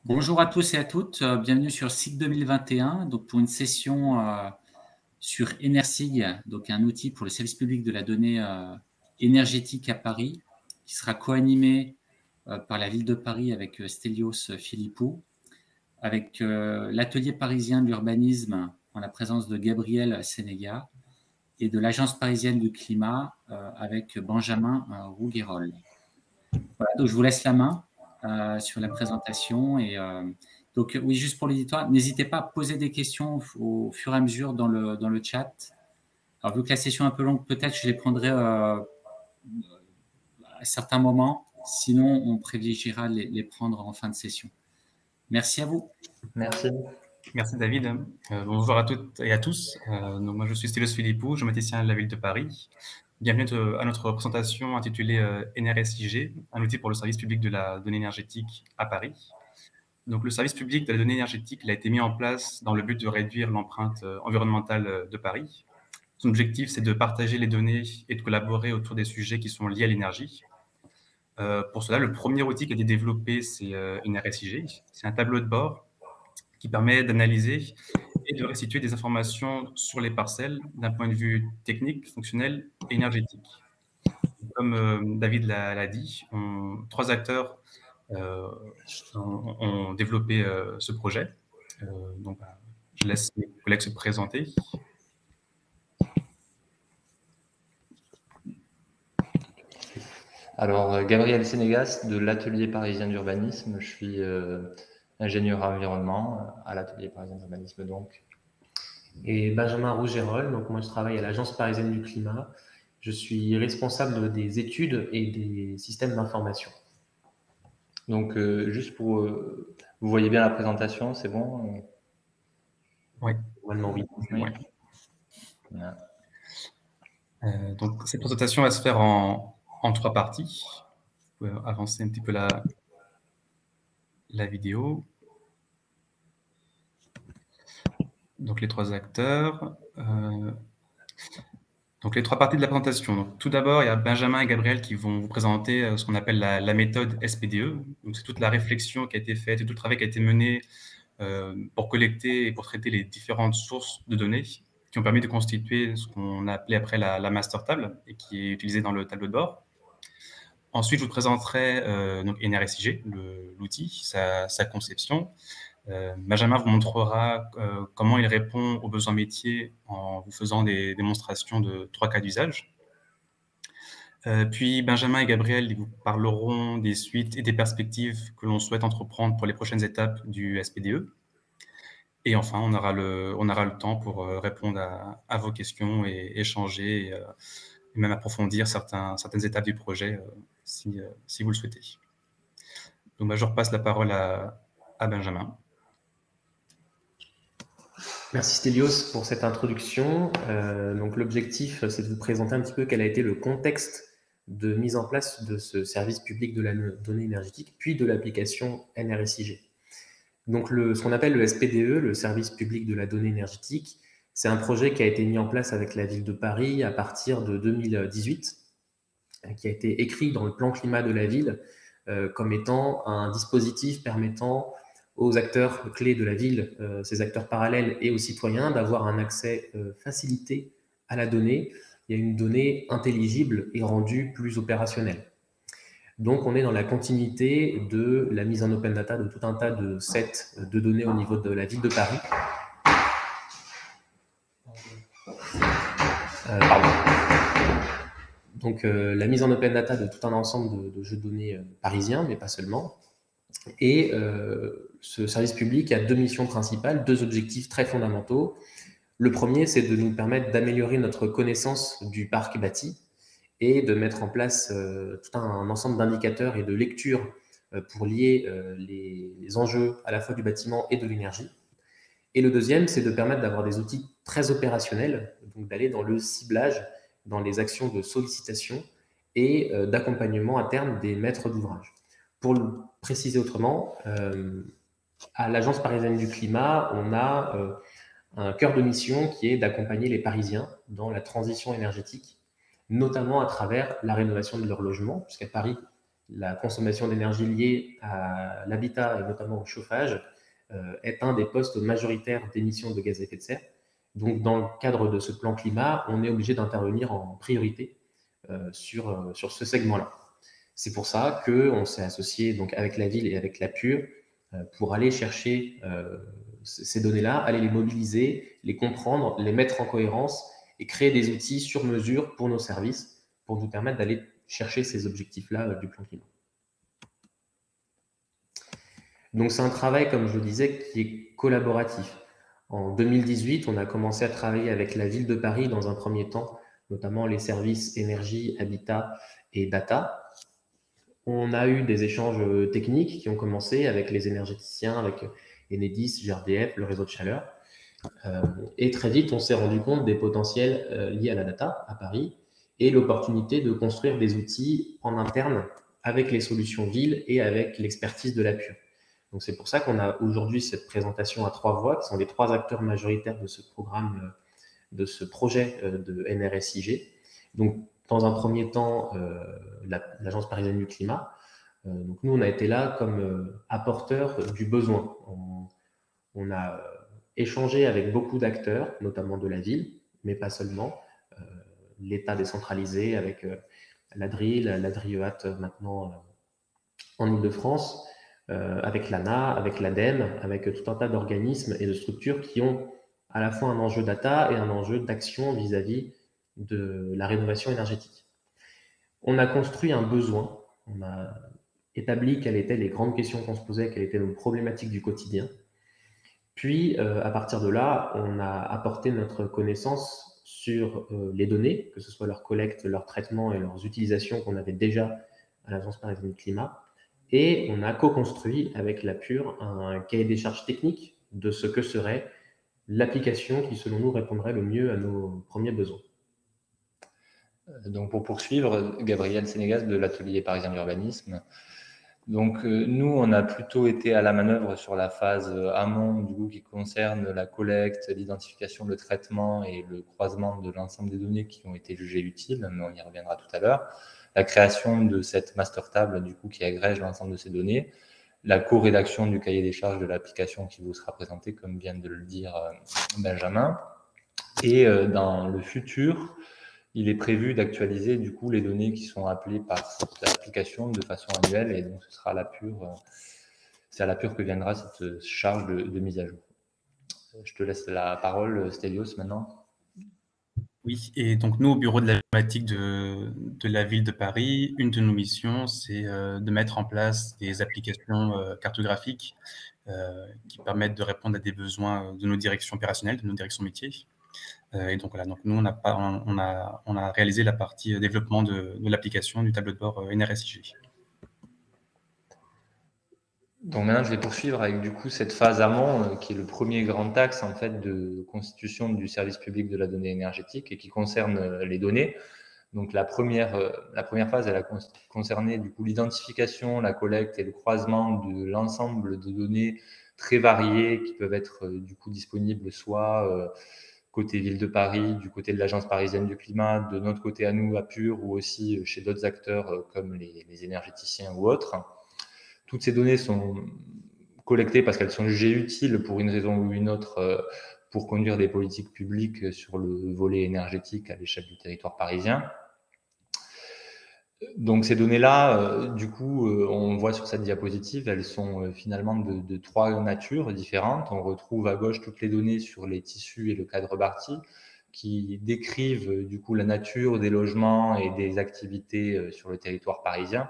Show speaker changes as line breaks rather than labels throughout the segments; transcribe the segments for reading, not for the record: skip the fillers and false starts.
Bonjour à tous et à toutes, bienvenue sur SIG 2021, donc pour une session sur Enersig, donc un outil pour le service public de la donnée énergétique à Paris, qui sera co-animé par la ville de Paris avec Stelios Philippou, avec l'atelier parisien de l'urbanisme en la présence de Gabriel Sénéga et de l'agence parisienne du climat avec Benjamin Rouguerol. Voilà, donc je vous laisse la main sur la présentation. Et donc, oui, juste pour l'éditoire, n'hésitez pas à poser des questions au fur et à mesure dans le chat. Alors, vu que la session est un peu longue, peut-être je les prendrai à certains moments. Sinon, on privilégiera les prendre en fin de session. Merci à vous.
Merci.
Merci David. Bonjour à toutes et à tous. Donc moi je suis Stelios Philippou, géomaticien de la ville de Paris. Bienvenue à notre présentation intitulée NRSIG, un outil pour le service public de la donnée énergétique à Paris. Donc le service public de la donnée énergétique il a été mis en place dans le but de réduire l'empreinte environnementale de Paris. Son objectif c'est de partager les données et de collaborer autour des sujets qui sont liés à l'énergie. Pour cela, le premier outil qui a été développé c'est NRSIG. C'est un tableau de bord qui permet d'analyser et de restituer des informations sur les parcelles d'un point de vue technique, fonctionnel et énergétique. Comme David l'a dit, trois acteurs ont développé ce projet. Donc, je laisse mes collègues se présenter.
Alors, Gabriel Sénégas de l'atelier parisien d'urbanisme. Je suis ingénieur environnement à l'atelier parisien d'urbanisme donc. Et Benjamin Rouguerol, donc moi je travaille à l'agence parisienne du climat. Je suis responsable des études et des systèmes d'information. Donc juste pour... vous voyez bien la présentation, c'est bon?
Oui.
Normalement oui.
Oui. Voilà. Donc cette présentation va se faire en trois parties. Vous pouvez avancer un petit peu la vidéo. Donc les trois acteurs. Donc les trois parties de la présentation. Donc, tout d'abord, il y a Benjamin et Gabriel qui vont vous présenter ce qu'on appelle la méthode SPDE. Donc c'est toute la réflexion qui a été faite et tout le travail qui a été mené pour collecter et pour traiter les différentes sources de données qui ont permis de constituer ce qu'on a appelé après la master table et qui est utilisée dans le tableau de bord. Ensuite, je vous présenterai donc NRSIG, l'outil, sa conception. Benjamin vous montrera comment il répond aux besoins métiers en vous faisant des démonstrations de 3 cas d'usage. Puis Benjamin et Gabriel ils vous parleront des suites et des perspectives que l'on souhaite entreprendre pour les prochaines étapes du SPDE. Et enfin, on aura le temps pour répondre à vos questions et échanger et même approfondir certaines étapes du projet si vous le souhaitez. Donc, je repasse la parole à Benjamin.
Merci Stelios pour cette introduction. Donc l'objectif, c'est de vous présenter un petit peu quel a été le contexte de mise en place de ce service public de la donnée énergétique, puis de l'application NRSIG. Donc ce qu'on appelle le SPDE, le service public de la donnée énergétique, c'est un projet qui a été mis en place avec la ville de Paris à partir de 2018, qui a été écrit dans le plan climat de la ville comme étant un dispositif permettant aux acteurs clés de la ville, ces acteurs parallèles et aux citoyens, d'avoir un accès facilité à la donnée et à une donnée intelligible et rendue plus opérationnelle. Donc, on est dans la continuité de la mise en open data de tout un tas de sets de données au niveau de la ville de Paris. Donc, la mise en open data de tout un ensemble de jeux de données parisiens, mais pas seulement. Et ce service public a deux missions principales, deux objectifs très fondamentaux. Le premier, c'est de nous permettre d'améliorer notre connaissance du parc bâti et de mettre en place tout un ensemble d'indicateurs et de lectures pour lier les enjeux à la fois du bâtiment et de l'énergie. Et le deuxième, c'est de permettre d'avoir des outils très opérationnels, donc d'aller dans le ciblage, dans les actions de sollicitation et d'accompagnement à terme des maîtres d'ouvrage. Pour le préciser autrement, à l'Agence parisienne du climat, on a un cœur de mission qui est d'accompagner les Parisiens dans la transition énergétique, notamment à travers la rénovation de leur logement, puisqu'à Paris, la consommation d'énergie liée à l'habitat et notamment au chauffage est un des postes majoritaires d'émissions de gaz à effet de serre. Donc, dans le cadre de ce plan climat, on est obligé d'intervenir en priorité sur ce segment-là. C'est pour ça qu'on s'est associé donc, avec la ville et avec la PUR pour aller chercher ces données-là, aller les mobiliser, les comprendre, les mettre en cohérence et créer des outils sur mesure pour nos services pour nous permettre d'aller chercher ces objectifs-là du plan climat. Donc c'est un travail, comme je le disais, qui est collaboratif. En 2018, on a commencé à travailler avec la ville de Paris dans un premier temps, notamment les services énergie, habitat et data. On a eu des échanges techniques qui ont commencé avec les énergéticiens, avec Enedis, GRDF, le réseau de chaleur. Et très vite, on s'est rendu compte des potentiels liés à la data à Paris et l'opportunité de construire des outils en interne avec les solutions villes et avec l'expertise de la PUR. Donc c'est pour ça qu'on a aujourd'hui cette présentation à 3 voix, qui sont les 3 acteurs majoritaires de ce programme, de ce projet de NRSIG. Donc dans un premier temps, l'Agence parisienne du climat. Donc nous, on a été là comme apporteurs du besoin. On a échangé avec beaucoup d'acteurs, notamment de la ville, mais pas seulement. L'État décentralisé avec l'ADRIL, l'ADRIEAT maintenant en Ile-de-France, avec l'ANA, avec l'ADEME, avec tout un tas d'organismes et de structures qui ont à la fois un enjeu data et un enjeu d'action vis-à-vis de la rénovation énergétique. On a construit un besoin, on a établi quelles étaient les grandes questions qu'on se posait, quelles étaient nos problématiques du quotidien. Puis, à partir de là, on a apporté notre connaissance sur les données, que ce soit leur collecte, leur traitement et leurs utilisations qu'on avait déjà à l'Agence parisienne du climat. Et on a co-construit avec la PUR un cahier des charges techniques de ce que serait l'application qui, selon nous, répondrait le mieux à nos premiers besoins.
Donc, pour poursuivre, Gabriel Sénégas de l'Atelier parisien d'urbanisme. Donc, nous, on a plutôt été à la manœuvre sur la phase amont, du coup, qui concerne la collecte, l'identification, le traitement et le croisement de l'ensemble des données qui ont été jugées utiles, mais on y reviendra tout à l'heure. La création de cette master table, du coup, qui agrège l'ensemble de ces données, la co-rédaction du cahier des charges de l'application qui vous sera présenté, comme vient de le dire Benjamin. Et dans le futur, il est prévu d'actualiser du coup les données qui sont appelées par cette application de façon annuelle, et donc ce sera à la PUR, c'est à la PUR que viendra cette charge de mise à jour. Je te laisse la parole, Stelios, maintenant.
Oui, et donc nous, au bureau de la thématique de la ville de Paris, une de nos missions, c'est de mettre en place des applications cartographiques qui permettent de répondre à des besoins de nos directions opérationnelles, de nos directions métiers. Et donc voilà, donc nous, on a réalisé la partie développement de l'application du tableau de bord NRSIG.
Donc maintenant, je vais poursuivre avec du coup cette phase amont qui est le premier grand axe en fait de constitution du service public de la donnée énergétique et qui concerne les données. Donc la première phase, elle a concerné du coup l'identification, la collecte et le croisement de l'ensemble de données très variées qui peuvent être du coup disponibles soit côté ville de Paris, du côté de l'Agence parisienne du climat, de notre côté à nous, à PUR, ou aussi chez d'autres acteurs comme les énergéticiens ou autres. Toutes ces données sont collectées parce qu'elles sont jugées utiles pour une raison ou une autre pour conduire des politiques publiques sur le volet énergétique à l'échelle du territoire parisien. Donc ces données-là, du coup, on voit sur cette diapositive, elles sont finalement de 3 natures différentes. On retrouve à gauche toutes les données sur les tissus et le cadre bâti qui décrivent du coup la nature des logements et des activités sur le territoire parisien.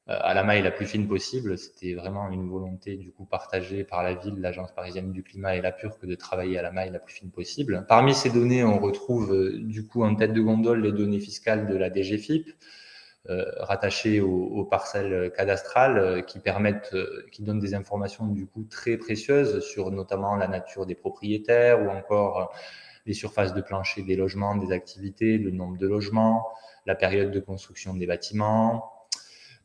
À la maille la plus fine possible, c'était vraiment une volonté du coup partagée par la ville, l'Agence parisienne du climat et la PUR que de travailler à la maille la plus fine possible. Parmi ces données, on retrouve du coup en tête de gondole les données fiscales de la DGFiP, rattachées aux parcelles cadastrales qui donnent des informations du coup très précieuses sur notamment la nature des propriétaires ou encore les surfaces de plancher des logements, des activités, le nombre de logements, la période de construction des bâtiments.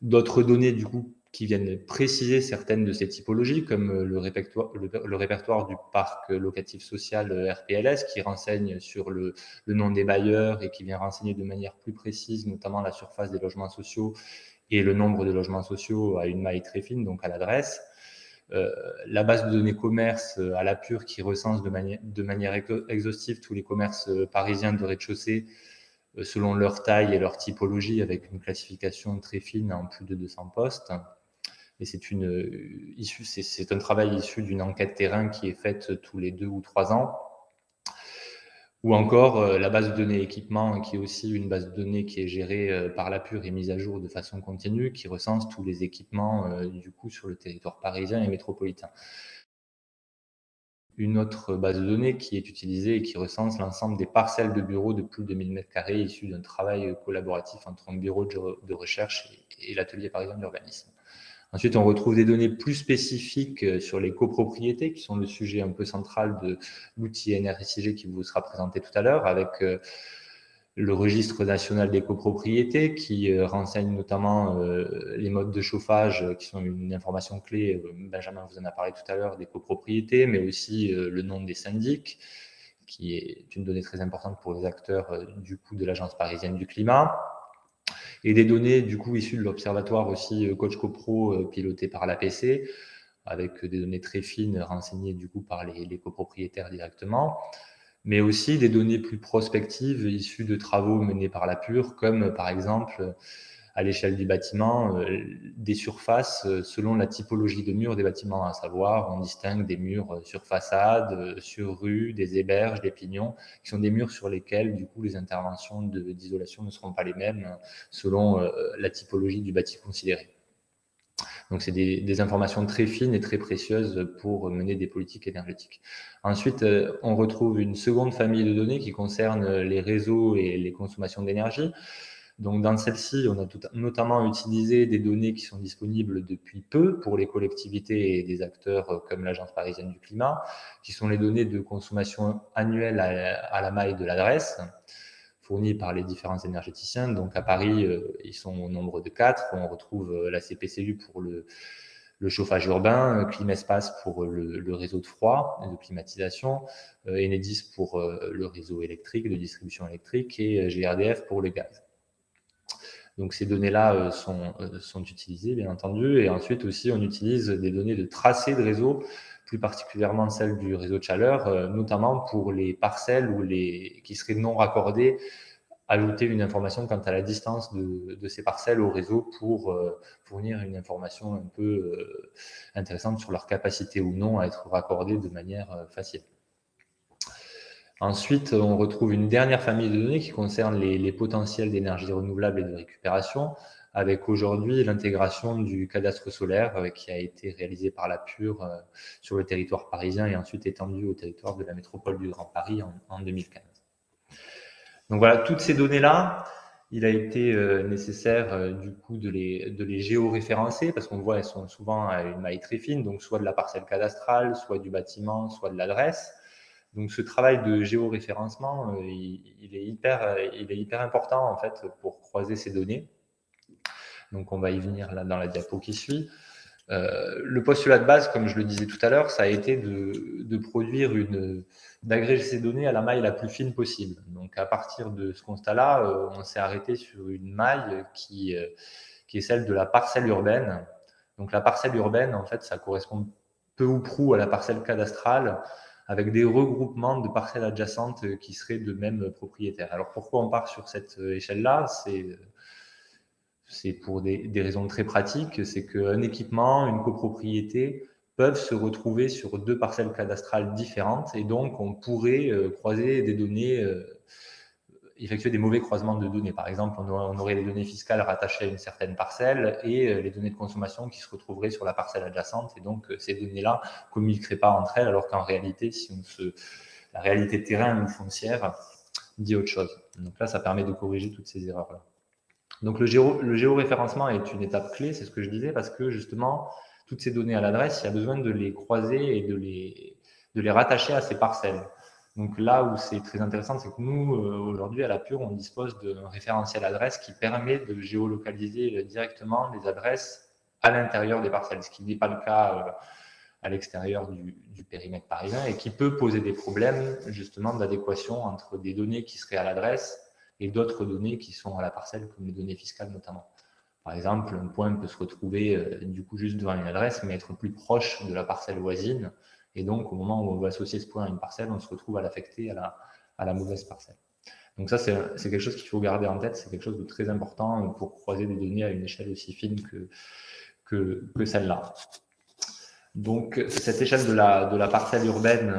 D'autres données du coup qui viennent préciser certaines de ces typologies, comme le répertoire du parc locatif social RPLS, qui renseigne sur le nom des bailleurs et qui vient renseigner de manière plus précise, notamment la surface des logements sociaux et le nombre de logements sociaux à une maille très fine, donc à l'adresse. La base de données commerce à la pure qui recense de manière exhaustive tous les commerces parisiens de rez-de-chaussée selon leur taille et leur typologie, avec une classification très fine en plus de 200 postes. Et c'est un travail issu d'une enquête terrain qui est faite tous les 2 ou 3 ans. Ou encore la base de données équipement, qui est aussi une base de données qui est gérée par la pure et mise à jour de façon continue, qui recense tous les équipements du coup sur le territoire parisien et métropolitain. Une autre base de données qui est utilisée et qui recense l'ensemble des parcelles de bureaux de plus de 1000 m² issus d'un travail collaboratif entre un bureau de recherche et l'atelier parisien d'urbanisme. Ensuite, on retrouve des données plus spécifiques sur les copropriétés, qui sont le sujet un peu central de l'outil NRSIG qui vous sera présenté tout à l'heure, avec le registre national des copropriétés qui renseigne notamment les modes de chauffage, qui sont une information clé. Benjamin vous en a parlé tout à l'heure, des copropriétés, mais aussi le nom des syndics, qui est une donnée très importante pour les acteurs du coup de l'Agence parisienne du climat. Et des données du coup issues de l'observatoire aussi Coach CoPro piloté par l'APC, avec des données très fines renseignées du coup par les copropriétaires directement, mais aussi des données plus prospectives issues de travaux menés par la pure, comme par exemple à l'échelle du bâtiment, des surfaces selon la typologie de murs des bâtiments, à savoir on distingue des murs sur façade, sur rue, des héberges, des pignons, qui sont des murs sur lesquels du coup les interventions d'isolation ne seront pas les mêmes selon la typologie du bâti considéré. Donc c'est des informations très fines et très précieuses pour mener des politiques énergétiques. Ensuite, on retrouve une seconde famille de données qui concerne les réseaux et les consommations d'énergie. Donc, dans celle-ci, on a notamment utilisé des données qui sont disponibles depuis peu pour les collectivités et des acteurs comme l'Agence parisienne du climat, qui sont les données de consommation annuelle à la maille de l'adresse, fournies par les différents énergéticiens. Donc, à Paris, ils sont au nombre de 4. On retrouve la CPCU pour le chauffage urbain, Climespace pour le réseau de froid et de climatisation, Enedis pour le réseau électrique, de distribution électrique, et GRDF pour le gaz. Donc ces données-là sont utilisées, bien entendu. Et ensuite aussi, on utilise des données de tracé de réseau, plus particulièrement celles du réseau de chaleur, notamment pour les parcelles qui seraient non raccordées, ajouter une information quant à la distance de ces parcelles au réseau pour fournir une information un peu intéressante sur leur capacité ou non à être raccordées de manière facile. Ensuite, on retrouve une dernière famille de données qui concerne les potentiels d'énergie renouvelable et de récupération, avec aujourd'hui l'intégration du cadastre solaire qui a été réalisé par la pure sur le territoire parisien et ensuite étendu au territoire de la métropole du Grand Paris en 2015. Donc voilà, toutes ces données-là, il a été nécessaire du coup de les géoréférencer, parce qu'on voit elles sont souvent à une maille très fine, donc soit de la parcelle cadastrale, soit du bâtiment, soit de l'adresse. Donc ce travail de géoréférencement, il est hyper important en fait pour croiser ces données. Donc on va y venir là dans la diapo qui suit. Le postulat de base, comme je le disais tout à l'heure, ça a été d'agréger ces données à la maille la plus fine possible. Donc à partir de ce constat-là, on s'est arrêté sur une maille qui est celle de la parcelle urbaine. Donc la parcelle urbaine, en fait, ça correspond peu ou prou à la parcelle cadastrale, avec des regroupements de parcelles adjacentes qui seraient de même propriétaire. Alors pourquoi on part sur cette échelle-là ? C'est pour des raisons très pratiques, c'est qu'un équipement, une copropriété peuvent se retrouver sur 2 parcelles cadastrales différentes et donc on pourrait croiser des données, effectuer des mauvais croisements de données. Par exemple, on aurait les données fiscales rattachées à une certaine parcelle et les données de consommation qui se retrouveraient sur la parcelle adjacente et donc ces données-là ne communiqueraient pas entre elles alors qu'en réalité, la réalité de terrain ou foncière dit autre chose. Donc là, ça permet de corriger toutes ces erreurs-là. Donc le géoréférencement est une étape clé, c'est ce que je disais, parce que justement, toutes ces données à l'adresse, il y a besoin de les croiser et de les rattacher à ces parcelles. Donc là où c'est très intéressant, c'est que nous, aujourd'hui, à la pure, on dispose d'un référentiel adresse qui permet de géolocaliser directement les adresses à l'intérieur des parcelles, ce qui n'est pas le cas à l'extérieur du périmètre parisien et qui peut poser des problèmes justement d'adéquation entre des données qui seraient à l'adresse et d'autres données qui sont à la parcelle, comme les données fiscales notamment. Par exemple, un point peut se retrouver du coup juste devant une adresse, mais être plus proche de la parcelle voisine. Et donc, au moment où on veut associer ce point à une parcelle, on se retrouve à l'affecter à la mauvaise parcelle. Donc ça, c'est quelque chose qu'il faut garder en tête. C'est quelque chose de très important pour croiser des données à une échelle aussi fine que celle-là. Donc, cette échelle de la parcelle urbaine,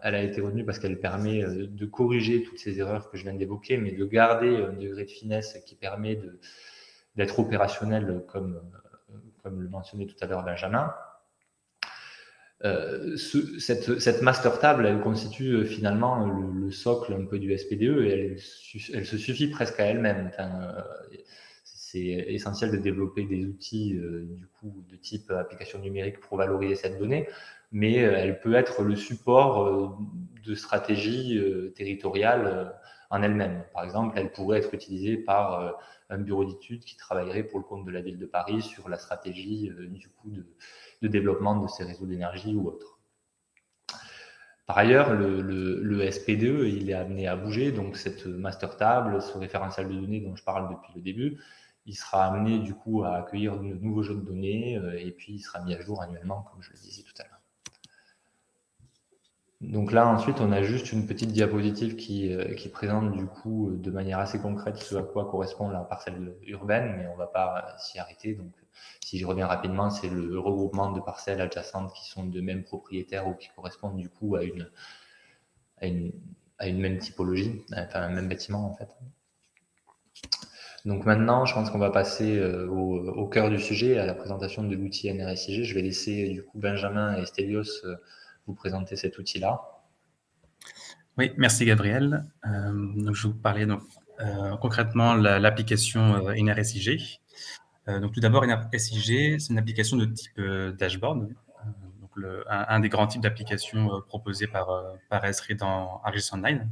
elle a été retenue parce qu'elle permet de corriger toutes ces erreurs que je viens d'évoquer, mais de garder un degré de finesse qui permet d'être opérationnel, comme le mentionnait tout à l'heure Benjamin. Cette master table, elle constitue finalement le socle un peu du SPDE et elle se suffit presque à elle-même. C'est essentiel de développer des outils du coup de type application numérique pour valoriser cette donnée, mais elle peut être le support de stratégies territoriales en elle-même. Par exemple, elle pourrait être utilisée par un bureau d'études qui travaillerait pour le compte de la ville de Paris sur la stratégie du coup de développement de ces réseaux d'énergie ou autres. Par ailleurs, le SPDE, il est amené à bouger, donc cette master table, ce référentiel de données dont je parle depuis le début, il sera amené du coup à accueillir de nouveaux jeux de données et puis il sera mis à jour annuellement, comme je le disais tout à l'heure. Donc là, ensuite, on a juste une petite diapositive qui présente du coup de manière assez concrète ce à quoi correspond la parcelle urbaine, mais on ne va pas s'y arrêter. Donc, si je reviens rapidement, c'est le regroupement de parcelles adjacentes qui sont de mêmes propriétaires ou qui correspondent du coup à une même typologie, enfin un même bâtiment en fait. Donc maintenant, je pense qu'on va passer au cœur du sujet, à la présentation de l'outil NRSIG. Je vais laisser du coup Benjamin et Stelios vous présenter cet outil-là.
Oui, merci Gabriel. Donc je vais vous parler concrètement de l'application NRSIG. Donc tout d'abord, NRSIG, c'est une application de type dashboard. Donc un des grands types d'applications proposées par Esri dans ArcGIS Online.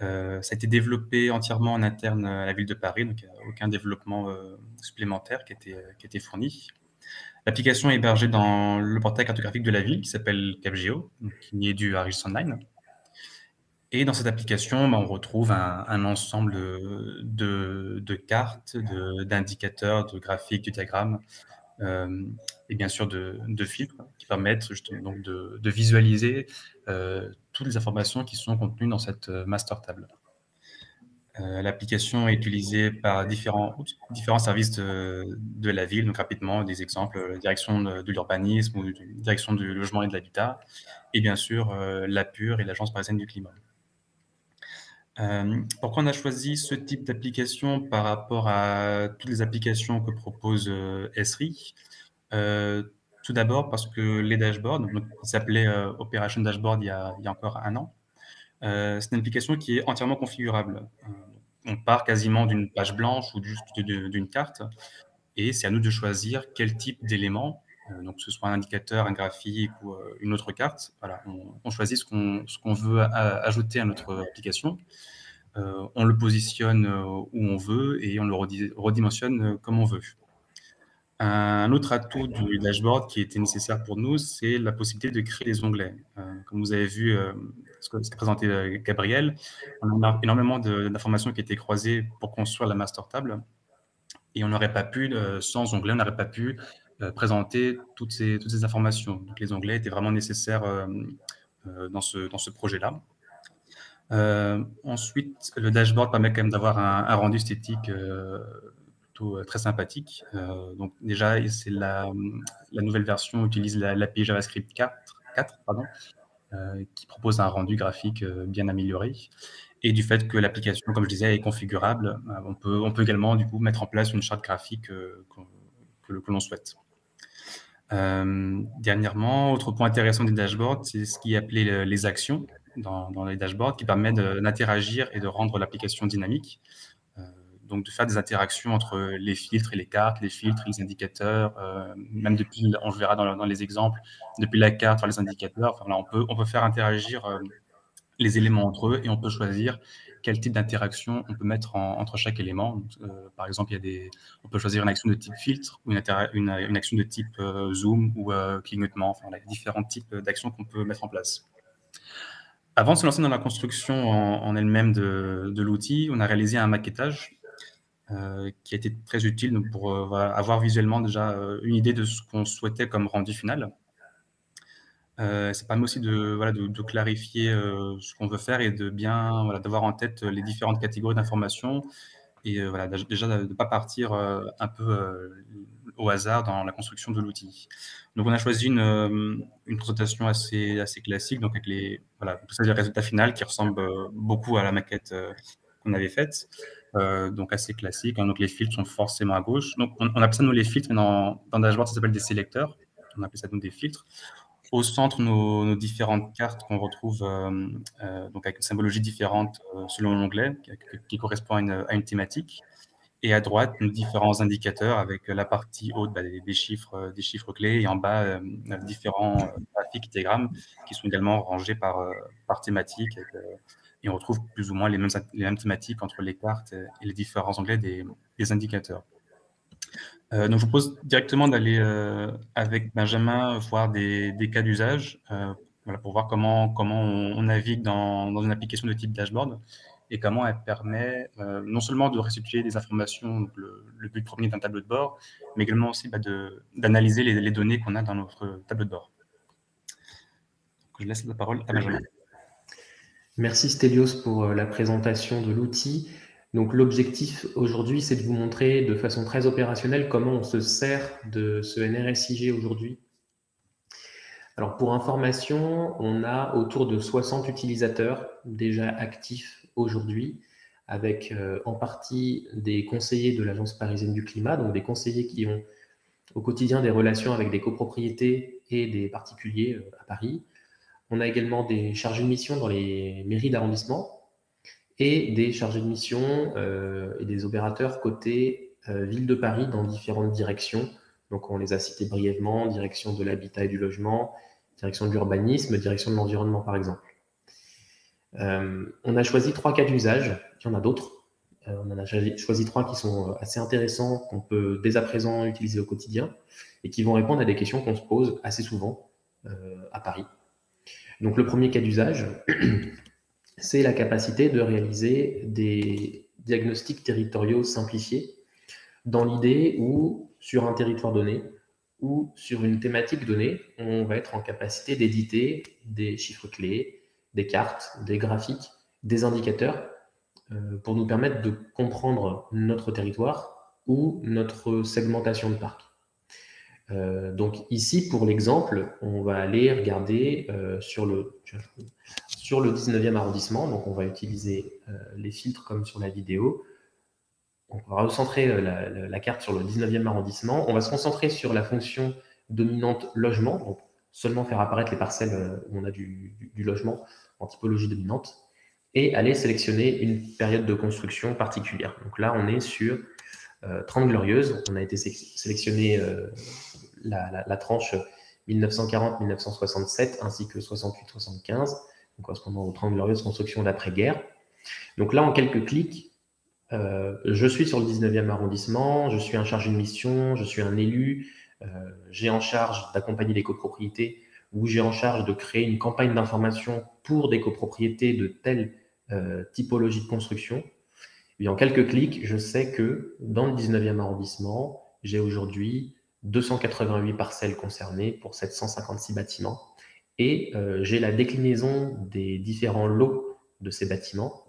Ça a été développé entièrement en interne à la ville de Paris, donc il n'y a aucun développement supplémentaire qui a été fourni. L'application est hébergée dans le portail cartographique de la ville qui s'appelle CapGeo, qui est du ArcGIS Online. Et dans cette application, on retrouve un ensemble de cartes, d'indicateurs, de graphiques, de diagrammes, et bien sûr de filtres qui permettent justement donc de visualiser toutes les informations qui sont contenues dans cette master table. L'application est utilisée par différents services de la ville, donc rapidement des exemples, direction de l'urbanisme ou direction du logement et de l'habitat, et bien sûr l'APUR et l'Agence parisienne du climat. Pourquoi on a choisi ce type d'application par rapport à toutes les applications que propose Esri? Tout d'abord parce que les dashboards, qui s'appelait Operation Dashboard il y a encore un an, c'est une application qui est entièrement configurable. On part quasiment d'une page blanche ou juste d'une carte, et c'est à nous de choisir quel type d'éléments, donc que ce soit un indicateur, un graphique ou une autre carte. Voilà, on choisit ce qu'on veut ajouter à notre application. On le positionne où on veut et on le redimensionne comme on veut. Un autre atout du dashboard qui était nécessaire pour nous, c'est la possibilité de créer des onglets. Comme vous avez vu ce qu'a présenté Gabriel, on a énormément d'informations qui étaient croisées pour construire la master table. Et on n'aurait pas pu, sans onglet, on n'aurait pas pu présenter toutes ces informations. Donc les onglets étaient vraiment nécessaires dans ce projet-là. Ensuite, le dashboard permet quand même d'avoir un rendu esthétique plutôt très sympathique. Donc déjà, c'est la nouvelle version utilise l'API JavaScript 4 qui propose un rendu graphique bien amélioré. Et du fait que l'application, comme je disais, est configurable, on peut également du coup mettre en place une charte graphique que l'on souhaite. Dernièrement, autre point intéressant des dashboards, c'est ce qui est appelé les actions dans les dashboards, qui permet d'interagir et de rendre l'application dynamique. Donc de faire des interactions entre les filtres et les cartes, les filtres, les indicateurs, même depuis, on le verra dans les exemples, depuis la carte vers les indicateurs. Enfin, là, on peut faire interagir les éléments entre eux et on peut choisir quel type d'interaction on peut mettre entre chaque élément. Donc, par exemple, on peut choisir une action de type filtre ou une action de type zoom ou clignotement. Enfin, on a différents types d'actions qu'on peut mettre en place. Avant de se lancer dans la construction en elle-même de l'outil, on a réalisé un maquettage. qui a été très utile donc, pour voilà, avoir visuellement déjà une idée de ce qu'on souhaitait comme rendu final. Ça permet aussi voilà, de clarifier ce qu'on veut faire et de bien voilà, d'avoir en tête les différentes catégories d'informations et voilà, déjà de ne pas partir un peu au hasard dans la construction de l'outil. Donc, on a choisi une présentation assez classique, donc avec voilà, tout ça, les résultats finaux qui ressemblent beaucoup à la maquette qu'on avait faite. Donc, assez classique. Hein, donc, les filtres sont forcément à gauche. Donc, on appelle ça, nous, les filtres, mais dans Dashboard, ça s'appelle des sélecteurs. On appelle ça, nous, des filtres. Au centre, nos différentes cartes qu'on retrouve donc avec une symbologie différente selon l'onglet qui correspond à une thématique. Et à droite, nos différents indicateurs avec la partie haute des chiffres clés et en bas, différents graphiques, diagrammes qui sont également rangés par thématique. Et on retrouve plus ou moins les mêmes thématiques entre les cartes et les différents onglets des indicateurs. Donc, je vous propose directement d'aller avec Benjamin voir des cas d'usage voilà, pour voir comment on navigue dans une application de type dashboard et comment elle permet non seulement de restituer des informations, donc le but premier d'un tableau de bord, mais également aussi d'analyser les données qu'on a dans notre tableau de bord. Donc, je laisse la parole à Benjamin.
Merci Stelios pour la présentation de l'outil. Donc l'objectif aujourd'hui, c'est de vous montrer de façon très opérationnelle comment on se sert de ce NRSIG aujourd'hui. Alors pour information, on a autour de 60 utilisateurs déjà actifs aujourd'hui, avec en partie des conseillers de l'Agence parisienne du climat, donc des conseillers qui ont au quotidien des relations avec des copropriétés et des particuliers à Paris. On a également des chargés de mission dans les mairies d'arrondissement et des chargés de mission et des opérateurs côté ville de Paris dans différentes directions. Donc, on les a cités brièvement, direction de l'habitat et du logement, direction de l'urbanisme, direction de l'environnement, par exemple. On a choisi 3 cas d'usage, il y en a d'autres. On en a choisi 3 qui sont assez intéressants, qu'on peut dès à présent utiliser au quotidien et qui vont répondre à des questions qu'on se pose assez souvent à Paris. Donc, le premier cas d'usage, c'est la capacité de réaliser des diagnostics territoriaux simplifiés dans l'idée où, sur un territoire donné ou sur une thématique donnée, on va être en capacité d'éditer des chiffres clés, des cartes, des graphiques, des indicateurs pour nous permettre de comprendre notre territoire ou notre segmentation de parc. Donc ici, pour l'exemple, on va aller regarder sur le 19e arrondissement. Donc on va utiliser les filtres comme sur la vidéo. On va recentrer la carte sur le 19e arrondissement. On va se concentrer sur la fonction dominante logement, donc seulement faire apparaître les parcelles où on a du logement en typologie dominante, et aller sélectionner une période de construction particulière. Donc là, on est sur 30 Glorieuses. On a été sélectionné la tranche 1940-1967 ainsi que 68-75, correspondant aux 30 Glorieuses constructions d'après-guerre. Donc là, en quelques clics, je suis sur le 19e arrondissement, je suis un chargé de mission, je suis un élu, j'ai en charge d'accompagner les copropriétés ou j'ai en charge de créer une campagne d'information pour des copropriétés de telle typologie de construction. Et en quelques clics, je sais que dans le 19e arrondissement, j'ai aujourd'hui 288 parcelles concernées pour 756 bâtiments. Et j'ai la déclinaison des différents lots de ces bâtiments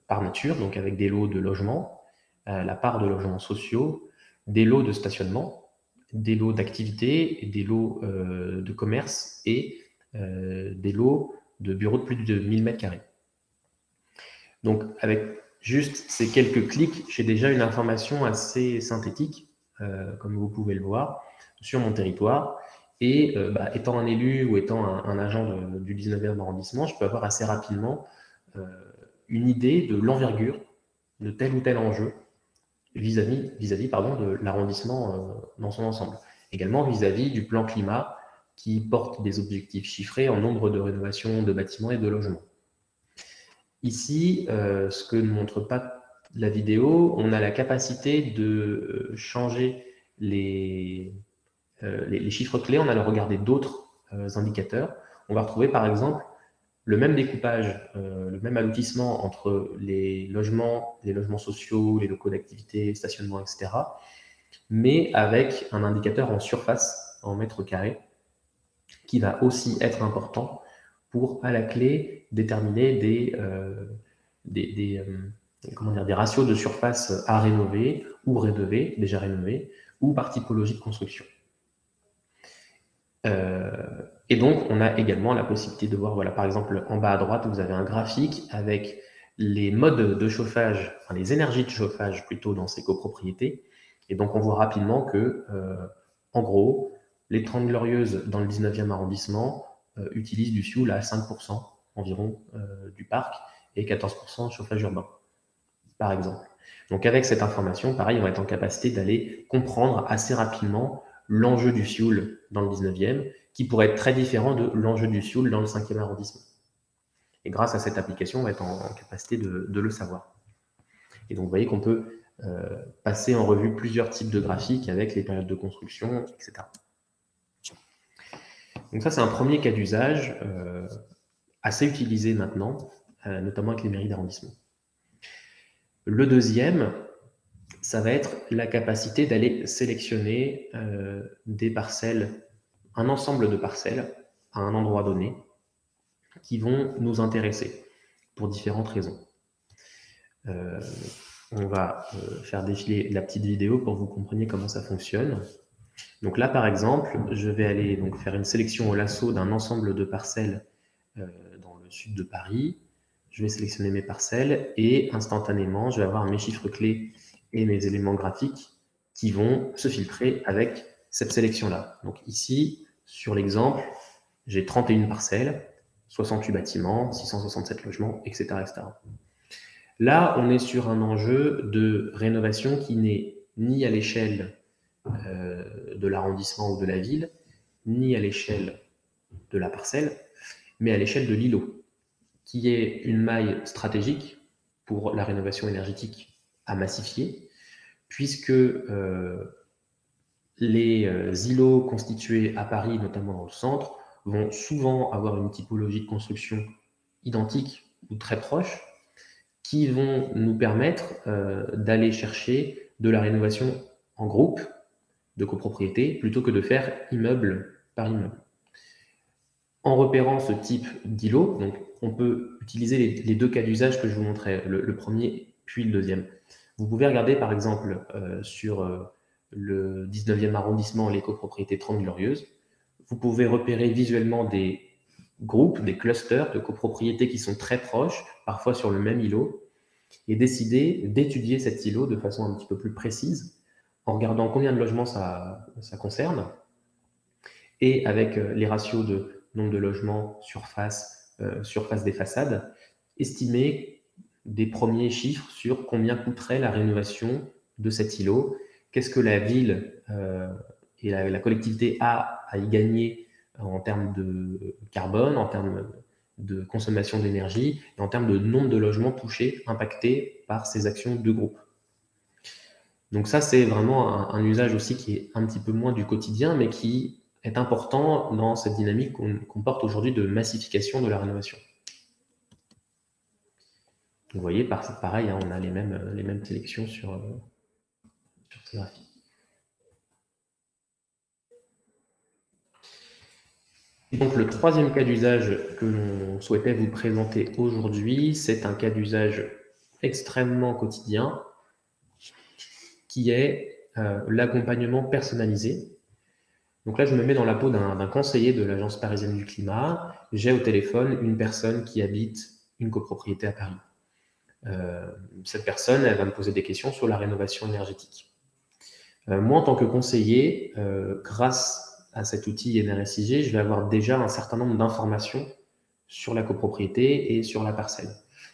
par nature, donc avec des lots de logements, la part de logements sociaux, des lots de stationnement, des lots d'activité, des lots de commerce et des lots de bureaux de plus de 1000 m². Donc, avec juste ces quelques clics, j'ai déjà une information assez synthétique, comme vous pouvez le voir, sur mon territoire. Et étant un élu ou étant un agent du 19e arrondissement, je peux avoir assez rapidement une idée de l'envergure de tel ou tel enjeu vis-à-vis de l'arrondissement dans son ensemble. Également vis-à-vis du plan climat qui porte des objectifs chiffrés en nombre de rénovations de bâtiments et de logements. Ici, ce que ne montre pas la vidéo, on a la capacité de changer les chiffres clés en allant regarder d'autres indicateurs. On va retrouver par exemple le même découpage, le même allotissement entre les logements sociaux, les locaux d'activité, stationnement, etc., mais avec un indicateur en surface, en mètres carrés, qui va aussi être important pour, à la clé, déterminer des ratios de surface à rénover ou rénover, déjà rénové, ou par typologie de construction. Et donc, on a également la possibilité de voir, voilà, par exemple, en bas à droite, vous avez un graphique avec les modes de chauffage, enfin les énergies de chauffage plutôt dans ces copropriétés. Et donc, on voit rapidement que, en gros, les 30 Glorieuses dans le 19e arrondissement utilisent du fioul à 5% environ du parc et 14% de chauffage urbain, par exemple. Donc, avec cette information, pareil, on va être en capacité d'aller comprendre assez rapidement l'enjeu du fioul dans le 19e, qui pourrait être très différent de l'enjeu du fioul dans le 5e arrondissement. Et grâce à cette application, on va être en capacité de le savoir. Et donc, vous voyez qu'on peut passer en revue plusieurs types de graphiques avec les périodes de construction, etc. Donc ça, c'est un premier cas d'usage assez utilisé maintenant, notamment avec les mairies d'arrondissement. Le deuxième, ça va être la capacité d'aller sélectionner des parcelles, un ensemble de parcelles à un endroit donné qui vont nous intéresser pour différentes raisons. On va faire défiler la petite vidéo pour que vous compreniez comment ça fonctionne. Donc là, par exemple, je vais aller donc faire une sélection au lasso d'un ensemble de parcelles dans le sud de Paris. Je vais sélectionner mes parcelles et instantanément, je vais avoir mes chiffres clés et mes éléments graphiques qui vont se filtrer avec cette sélection-là. Donc ici, sur l'exemple, j'ai 31 parcelles, 68 bâtiments, 667 logements, etc., etc. Là, on est sur un enjeu de rénovation qui n'est ni à l'échelle de l'arrondissement ou de la ville, ni à l'échelle de la parcelle, mais à l'échelle de l'îlot, qui est une maille stratégique pour la rénovation énergétique à massifier, puisque les îlots constitués à Paris, notamment dans le centre, vont souvent avoir une typologie de construction identique ou très proche, qui vont nous permettre d'aller chercher de la rénovation en groupe, de copropriété, plutôt que de faire immeuble par immeuble. En repérant ce type d'îlot, donc on peut utiliser les deux cas d'usage que je vous montrais, le premier puis le deuxième. Vous pouvez regarder par exemple sur le 19e arrondissement, les copropriétés 30 Glorieuses. Vous pouvez repérer visuellement des groupes, des clusters de copropriétés qui sont très proches, parfois sur le même îlot, et décider d'étudier cet îlot de façon un petit peu plus précise, en regardant combien de logements ça concerne, et avec les ratios de nombre de logements, surface des façades, estimer des premiers chiffres sur combien coûterait la rénovation de cet îlot, qu'est-ce que la ville et la collectivité a à y gagner en termes de carbone, en termes de consommation d'énergie, et en termes de nombre de logements touchés, impactés par ces actions de groupe. Donc ça, c'est vraiment un usage aussi qui est un petit peu moins du quotidien, mais qui est important dans cette dynamique qu'on porte aujourd'hui de massification de la rénovation. Vous voyez, pareil, hein, on a les mêmes sélections sur ces graphiques. Et donc le troisième cas d'usage que l'on souhaitait vous présenter aujourd'hui, c'est un cas d'usage extrêmement quotidien, qui est l'accompagnement personnalisé. Donc là, je me mets dans la peau d'un conseiller de l'Agence parisienne du climat. J'ai au téléphone une personne qui habite une copropriété à Paris. Cette personne, elle va me poser des questions sur la rénovation énergétique. Moi, en tant que conseiller, grâce à cet outil NRSIG, je vais avoir déjà un certain nombre d'informations sur la copropriété et sur la parcelle.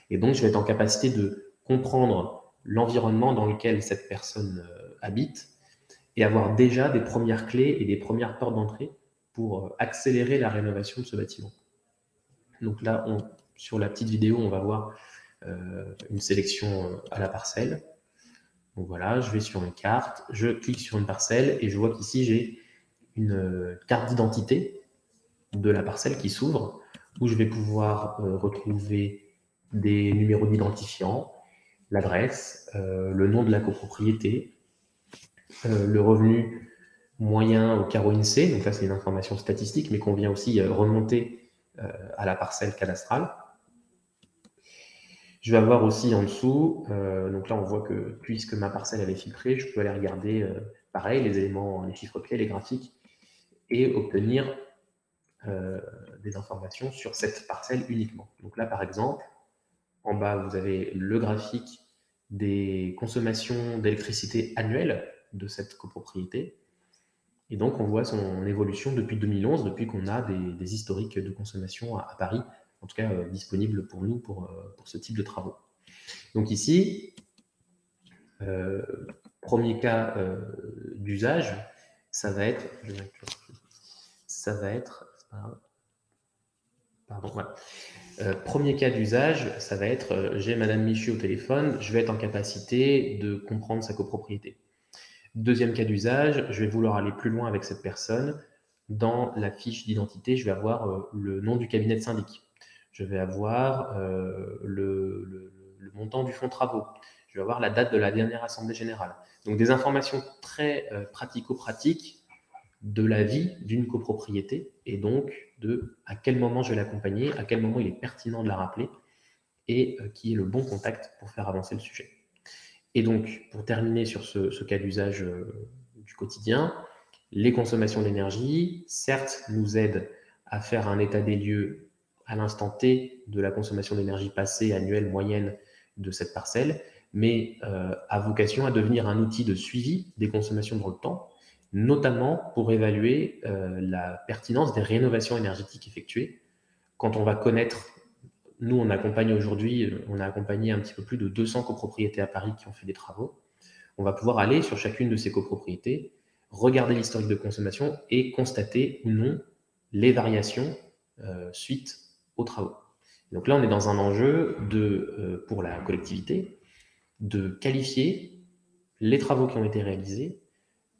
Et donc, je vais être en capacité de comprendre l'environnement dans lequel cette personne habite et avoir déjà des premières clés et des premières portes d'entrée pour accélérer la rénovation de ce bâtiment. Donc là, sur la petite vidéo, on va voir une sélection à la parcelle. Donc voilà, je vais sur une carte, je clique sur une parcelle et je vois qu'ici, j'ai une carte d'identité de la parcelle qui s'ouvre. où je vais pouvoir retrouver des numéros d'identifiant, l'adresse, le nom de la copropriété, le revenu moyen au carreau INSEE, donc là c'est une information statistique, mais qu'on vient aussi remonter à la parcelle cadastrale. Je vais avoir aussi en dessous, donc là on voit que puisque ma parcelle elle est filtrée, je peux aller regarder pareil les éléments, les chiffres clés, les graphiques, et obtenir des informations sur cette parcelle uniquement. Donc là par exemple, en bas vous avez le graphique des consommations d'électricité annuelles de cette copropriété. Et donc, on voit son évolution depuis 2011, depuis qu'on a des historiques de consommation à Paris, en tout cas disponibles pour nous pour ce type de travaux. Donc ici, premier cas d'usage, ça va être, pardon, ouais. Premier cas d'usage, ça va être, j'ai Madame Michu au téléphone, je vais être en capacité de comprendre sa copropriété. Deuxième cas d'usage, je vais vouloir aller plus loin avec cette personne. Dans la fiche d'identité, je vais avoir le nom du cabinet de syndic. Je vais avoir le montant du fonds travaux. Je vais avoir la date de la dernière assemblée générale. Donc des informations très pratico-pratiques de la vie d'une copropriété et donc de à quel moment je vais l'accompagner, à quel moment il est pertinent de la rappeler et qui est le bon contact pour faire avancer le sujet. Et donc, pour terminer sur ce cas d'usage du quotidien, les consommations d'énergie, certes, nous aident à faire un état des lieux à l'instant T de la consommation d'énergie passée, annuelle, moyenne de cette parcelle, mais a vocation à devenir un outil de suivi des consommations dans le temps, notamment pour évaluer la pertinence des rénovations énergétiques effectuées. Quand on va connaître, nous on accompagne aujourd'hui, on a accompagné un petit peu plus de 200 copropriétés à Paris qui ont fait des travaux. On va pouvoir aller sur chacune de ces copropriétés, regarder l'historique de consommation et constater ou non les variations suite aux travaux. Donc là, on est dans un enjeu pour la collectivité de qualifier les travaux qui ont été réalisés,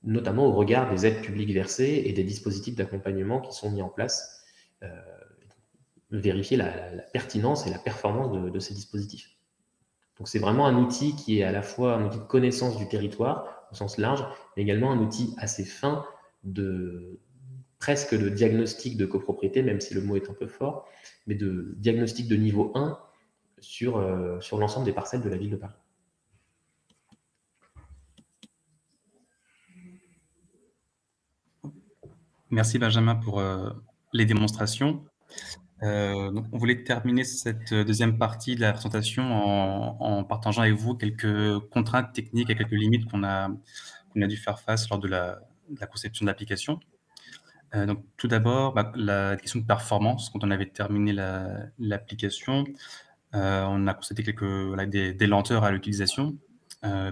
notamment au regard des aides publiques versées et des dispositifs d'accompagnement qui sont mis en place, vérifier la pertinence et la performance de ces dispositifs. Donc c'est vraiment un outil qui est à la fois un outil de connaissance du territoire au sens large, mais également un outil assez fin presque de diagnostic de copropriété, même si le mot est un peu fort, mais de diagnostic de niveau 1 sur l'ensemble des parcelles de la ville de Paris.
Merci Benjamin pour les démonstrations. Donc on voulait terminer cette deuxième partie de la présentation en partageant avec vous quelques contraintes techniques et quelques limites qu'on a dû faire face lors de la conception de l'application. Donc tout d'abord, la question de performance. Quand on avait terminé l'application, on a constaté des lenteurs à l'utilisation.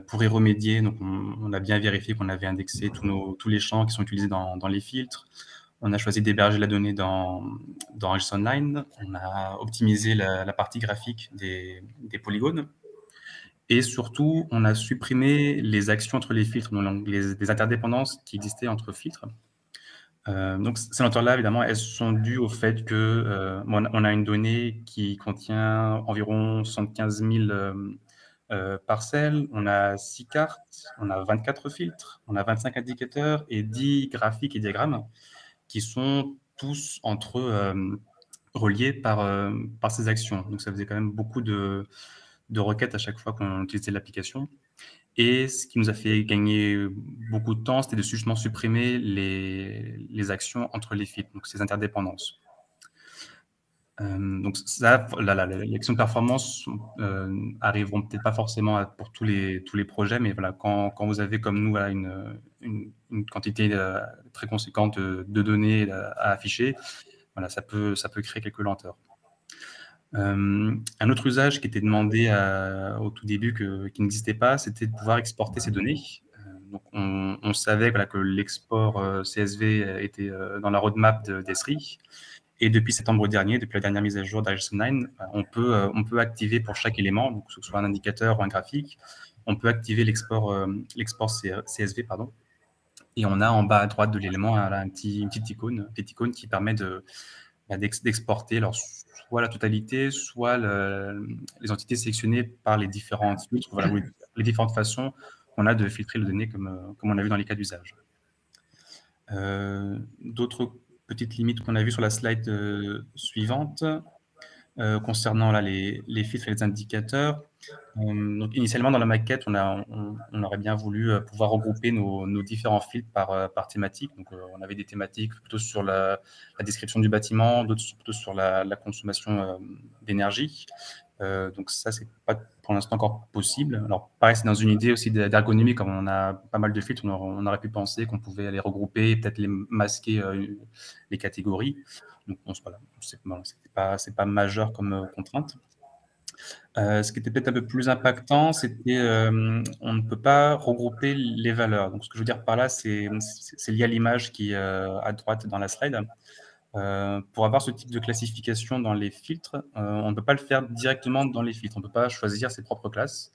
Pour y remédier, donc on a bien vérifié qu'on avait indexé tous les champs qui sont utilisés dans les filtres. On a choisi d'héberger la donnée dans Regis Online. On a optimisé la partie graphique des polygones. Et surtout, on a supprimé les actions entre les filtres, donc les interdépendances qui existaient entre filtres. Donc, ces lenteurs-là, évidemment, elles sont dues au fait que on a une donnée qui contient environ 75 000 parcelles, on a 6 cartes, on a 24 filtres, on a 25 indicateurs et 10 graphiques et diagrammes qui sont tous entre eux reliés par ces actions. Donc, ça faisait quand même beaucoup de requêtes à chaque fois qu'on utilisait l'application. Et ce qui nous a fait gagner beaucoup de temps, c'était de justement supprimer les actions entre les filtres, donc ces interdépendances. Donc ça, les actions de performance arriveront peut-être pas forcément pour tous les projets, mais voilà, quand vous avez comme nous une quantité très conséquente de données à afficher, voilà, ça peut créer quelques lenteurs. Un autre usage qui était demandé au tout début, qui n'existait pas, c'était de pouvoir exporter ces données. Donc on savait que l'export CSV était dans la roadmap d'Esri. Et depuis septembre dernier, depuis la dernière mise à jour d'Regis Online, on peut activer pour chaque élément, donc que ce soit un indicateur ou un graphique, on peut activer l'export CSV, pardon. Et on a en bas à droite de l'élément une petite icône qui permet d'exporter soit la totalité, soit les entités sélectionnées par les différentes filtres, voilà, les différentes façons qu'on a de filtrer les données comme on a vu dans les cas d'usage. D'autres petites limites qu'on a vues sur la slide suivante concernant là, les filtres et les indicateurs. Donc, initialement, dans la maquette, on aurait bien voulu pouvoir regrouper nos différents filtres par thématique. Donc, on avait des thématiques plutôt sur la description du bâtiment, d'autres plutôt sur la consommation d'énergie. Donc, ça, c'est pas pour l'instant encore possible. Alors, pareil, c'est dans une idée aussi d'ergonomie, comme on a pas mal de filtres, on aurait pu penser qu'on pouvait les regrouper et peut-être les masquer les catégories. Donc, voilà, c'est pas majeur comme contrainte. Ce qui était peut-être un peu plus impactant, c'était on ne peut pas regrouper les valeurs. Donc, ce que je veux dire par là, c'est lié à l'image qui est à droite dans la slide. Pour avoir ce type de classification dans les filtres, on ne peut pas le faire directement dans les filtres. On ne peut pas choisir ses propres classes.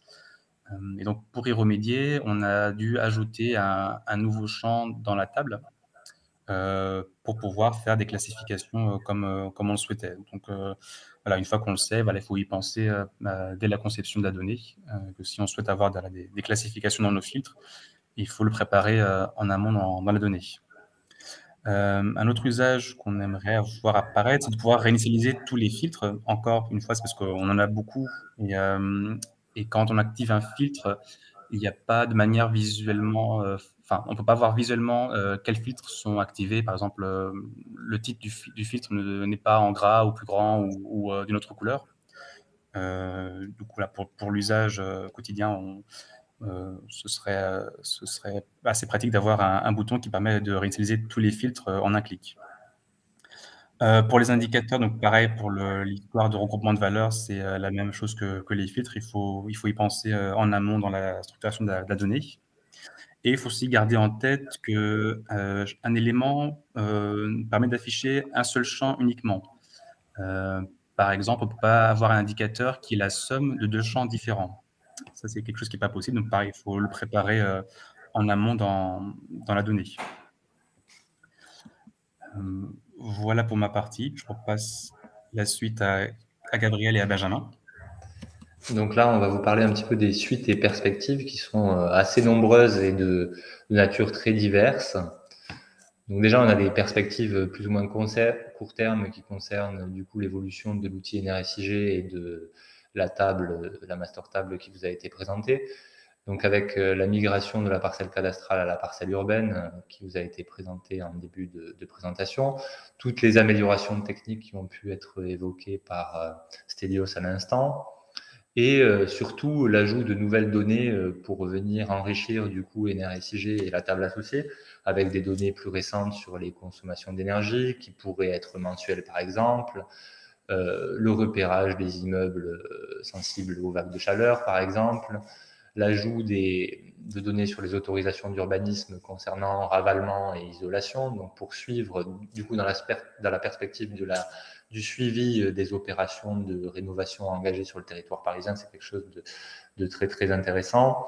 Et donc, pour y remédier, on a dû ajouter un nouveau champ dans la table pour pouvoir faire des classifications comme on le souhaitait. Donc, voilà, une fois qu'on le sait, voilà, il faut y penser dès la conception de la donnée, que si on souhaite avoir des classifications dans nos filtres, il faut le préparer en amont dans la donnée. Un autre usage qu'on aimerait voir apparaître, c'est de pouvoir réinitialiser tous les filtres. Encore une fois, c'est parce qu'on en a beaucoup. Et quand on active un filtre, il n'y a pas de manière visuellement... on ne peut pas voir visuellement quels filtres sont activés. Par exemple, le titre du filtre n'est pas en gras ou plus grand ou d'une autre couleur. Du coup, là, pour l'usage quotidien, ce serait assez pratique d'avoir un bouton qui permet de réutiliser tous les filtres en un clic. Pour les indicateurs, donc pareil, pour l'histoire de regroupement de valeurs, c'est la même chose que les filtres. Il faut y penser en amont dans la structuration de la donnée. Et il faut aussi garder en tête qu'un élément permet d'afficher un seul champ uniquement. Par exemple, on ne peut pas avoir un indicateur qui est la somme de deux champs différents. Ça, c'est quelque chose qui n'est pas possible. Donc, pareil, il faut le préparer en amont dans la donnée. Voilà pour ma partie. Je repasse la suite à Gabriel et à Benjamin.
Donc là, on va vous parler un petit peu des suites et perspectives qui sont assez nombreuses et de nature très diverse. Donc déjà, on a des perspectives plus ou moins court terme qui concernent du coup l'évolution de l'outil NRSIG et de la master table qui vous a été présentée. Donc avec la migration de la parcelle cadastrale à la parcelle urbaine qui vous a été présentée en début de présentation, toutes les améliorations techniques qui ont pu être évoquées par Stelios à l'instant, et surtout l'ajout de nouvelles données pour venir enrichir du coup NRSIG et la table associée avec des données plus récentes sur les consommations d'énergie qui pourraient être mensuelles par exemple, le repérage des immeubles sensibles aux vagues de chaleur par exemple, l'ajout de données sur les autorisations d'urbanisme concernant ravalement et isolation, donc pour suivre du coup dans la perspective du suivi des opérations de rénovation engagées sur le territoire parisien, c'est quelque chose de très très intéressant.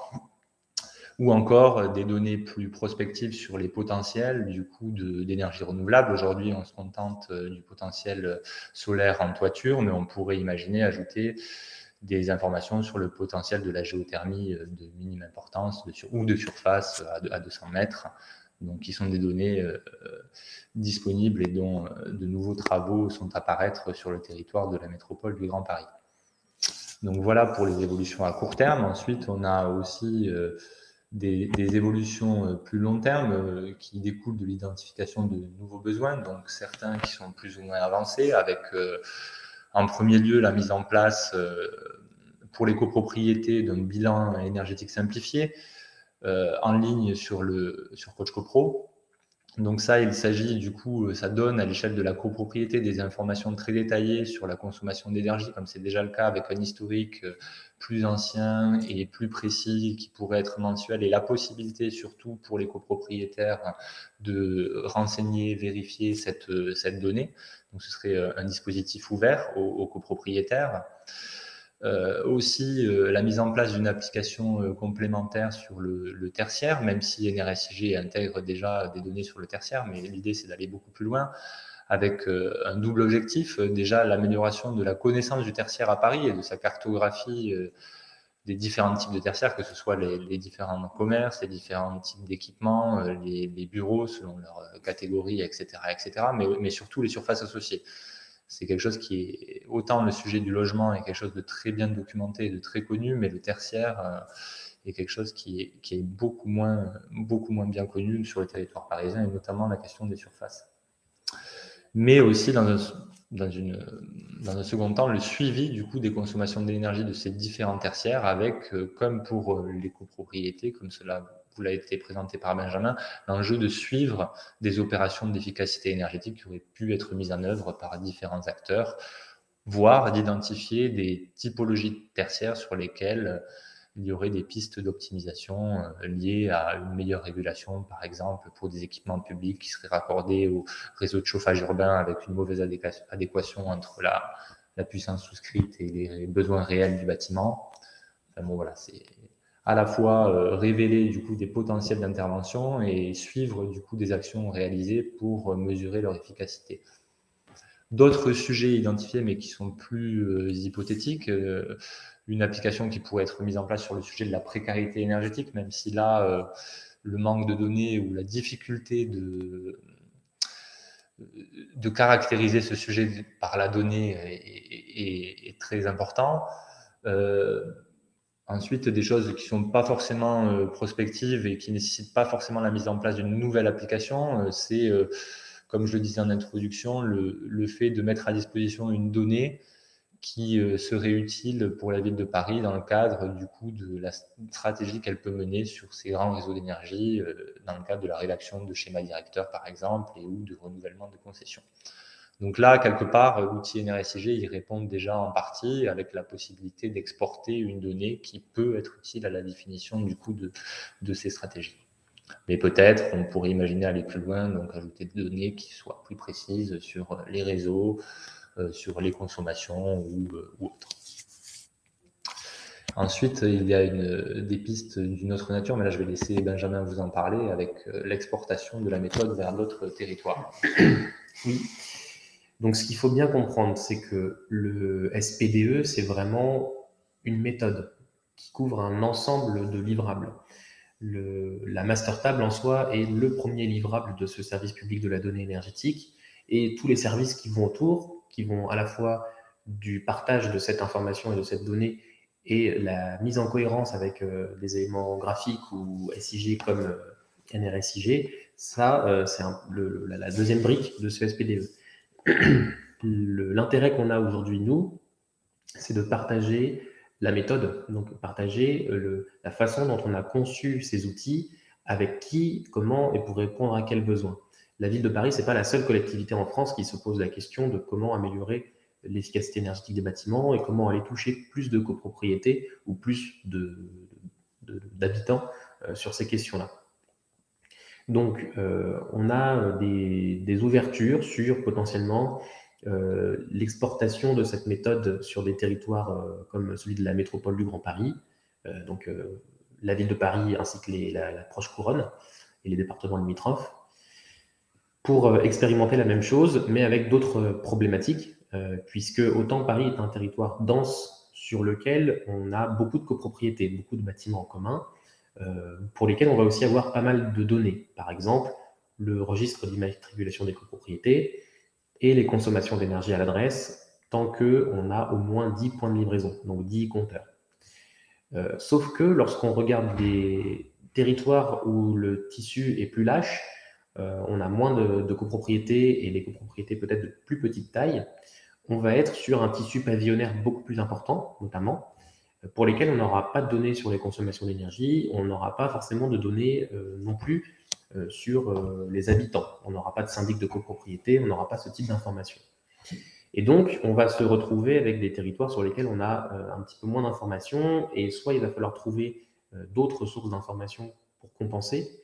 Ou encore des données plus prospectives sur les potentiels du coup d'énergie renouvelable. Aujourd'hui, on se contente du potentiel solaire en toiture, mais on pourrait imaginer ajouter des informations sur le potentiel de la géothermie de minime importance ou de surface à 200 mètres. Donc, qui sont des données disponibles et dont de nouveaux travaux sont à apparaître sur le territoire de la métropole du Grand Paris. Donc, voilà pour les évolutions à court terme. Ensuite, on a aussi des évolutions plus long terme qui découlent de l'identification de nouveaux besoins, donc certains qui sont plus ou moins avancés, avec en premier lieu la mise en place pour les copropriétés d'un bilan énergétique simplifié en ligne sur Coach CoPro. Donc ça, il s'agit du coup, ça donne à l'échelle de la copropriété des informations très détaillées sur la consommation d'énergie, comme c'est déjà le cas avec un historique plus ancien et plus précis qui pourrait être mensuel, et la possibilité surtout pour les copropriétaires de renseigner, vérifier cette donnée. Donc ce serait un dispositif ouvert aux copropriétaires. Aussi la mise en place d'une application complémentaire sur le tertiaire, même si NRSIG intègre déjà des données sur le tertiaire, mais l'idée c'est d'aller beaucoup plus loin avec un double objectif. Déjà, l'amélioration de la connaissance du tertiaire à Paris et de sa cartographie des différents types de tertiaires, que ce soit les différents commerces, les différents types d'équipements, les bureaux selon leur catégorie, etc., mais surtout les surfaces associées. C'est quelque chose qui est, autant le sujet du logement est quelque chose de très bien documenté, de très connu, mais le tertiaire est quelque chose qui est beaucoup moins bien connu sur le territoire parisien, et notamment la question des surfaces. Mais aussi dans un second temps, le suivi du coup des consommations d'énergie de ces différents tertiaires avec, comme pour les copropriétés, comme cela vous l'a été présenté par Benjamin, l'enjeu de suivre des opérations d'efficacité énergétique qui auraient pu être mises en œuvre par différents acteurs, voire d'identifier des typologies tertiaires sur lesquelles il y aurait des pistes d'optimisation liées à une meilleure régulation, par exemple pour des équipements publics qui seraient raccordés au réseau de chauffage urbain avec une mauvaise adéquation entre la puissance souscrite et les besoins réels du bâtiment. Enfin, bon, voilà, c'est à la fois révéler du coup des potentiels d'intervention et suivre du coup des actions réalisées pour mesurer leur efficacité. D'autres sujets identifiés mais qui sont plus hypothétiques, une application qui pourrait être mise en place sur le sujet de la précarité énergétique, même si là, le manque de données ou la difficulté de caractériser ce sujet par la donnée est très important. Ensuite, des choses qui ne sont pas forcément prospectives et qui ne nécessitent pas forcément la mise en place d'une nouvelle application, c'est, comme je le disais en introduction, le fait de mettre à disposition une donnée qui serait utile pour la ville de Paris dans le cadre du coup de la stratégie qu'elle peut mener sur ces grands réseaux d'énergie, dans le cadre de la rédaction de schémas directeurs par exemple, et ou de renouvellement de concessions. Donc là, quelque part, l'outil NRSIG y répond déjà en partie avec la possibilité d'exporter une donnée qui peut être utile à la définition du coup de ces stratégies. Mais peut-être on pourrait imaginer aller plus loin, donc ajouter des données qui soient plus précises sur les réseaux, sur les consommations ou autres. Ensuite, il y a des pistes d'une autre nature, mais là je vais laisser Benjamin vous en parler, avec l'exportation de la méthode vers d'autres territoires.
Oui. Donc ce qu'il faut bien comprendre, c'est que le SPDE, c'est vraiment une méthode qui couvre un ensemble de livrables. La master table en soi est le premier livrable de ce service public de la donnée énergétique, et tous les services qui vont autour, qui vont à la fois du partage de cette information et de cette donnée et la mise en cohérence avec des éléments graphiques ou SIG comme NRSIG, ça c'est la deuxième brique de ce SPDE. L'intérêt qu'on a aujourd'hui, nous, c'est de partager la méthode, donc partager la façon dont on a conçu ces outils, avec qui, comment et pour répondre à quels besoins. La ville de Paris, ce n'est pas la seule collectivité en France qui se pose la question de comment améliorer l'efficacité énergétique des bâtiments et comment aller toucher plus de copropriétés ou plus d'habitants sur ces questions-là. Donc, on a des ouvertures sur potentiellement l'exportation de cette méthode sur des territoires comme celui de la métropole du Grand Paris, donc la ville de Paris ainsi que la proche couronne et les départements limitrophes, pour expérimenter la même chose, mais avec d'autres problématiques, puisque autant Paris est un territoire dense sur lequel on a beaucoup de copropriétés, beaucoup de bâtiments en commun, pour lesquels on va aussi avoir pas mal de données. Par exemple, le registre d'immatriculation des copropriétés et les consommations d'énergie à l'adresse, tant qu'on a au moins 10 points de livraison, donc 10 compteurs. Sauf que lorsqu'on regarde des territoires où le tissu est plus lâche, on a moins de copropriétés et les copropriétés peut-être de plus petite taille, on va être sur un tissu pavillonnaire beaucoup plus important, notamment, pour lesquels on n'aura pas de données sur les consommations d'énergie, on n'aura pas forcément de données non plus sur les habitants. On n'aura pas de syndic de copropriété, on n'aura pas ce type d'informations. Et donc, on va se retrouver avec des territoires sur lesquels on a un petit peu moins d'informations, et soit il va falloir trouver d'autres sources d'informations pour compenser,